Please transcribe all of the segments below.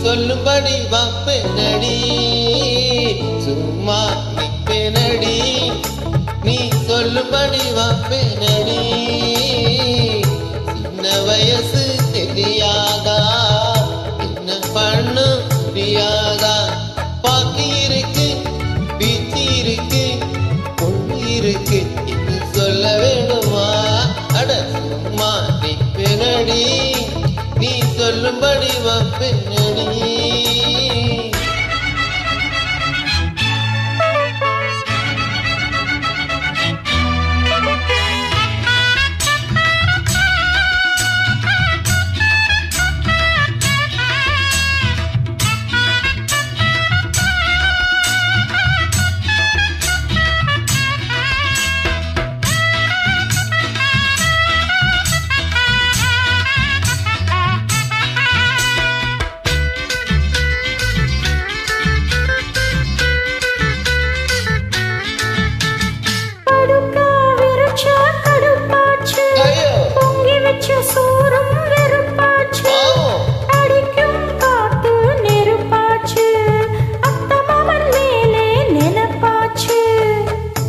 சொல்லும்படி வப்பேனடி, சும்மா நிப்பேனடி, நீ சொல்லும்படி வப்பேனடி. சின்ன வயசு தெரியாதா, என்ன பண்ண புரியாதா? பாக்கி இருக்கு, பீச்சி இருக்கு, பொண்ணு இருக்கு, இது சொல்ல வேண்டுமா? அட சும்மா நிப்பேனடி, நீ சொல்லும்படி வப்பேனடி.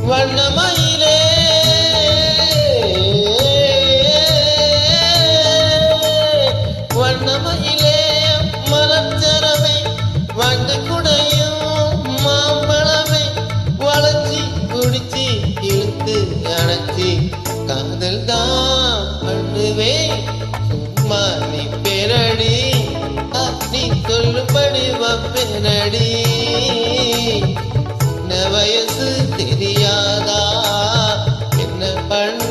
வண்ணமயிலே வண்ணமயிலே மலச்சரவை வந்து குடையும் மாம்பழமை வளைச்சி குடிச்சி இழுத்து அணைச்சி காதல் தான் பண்ணுவேன், சும்மா நீ பெறடி, நீ சொல்லும்படி வப்பேனடி. சின்ன வயசு தெரியாதா, என்ன பண்ண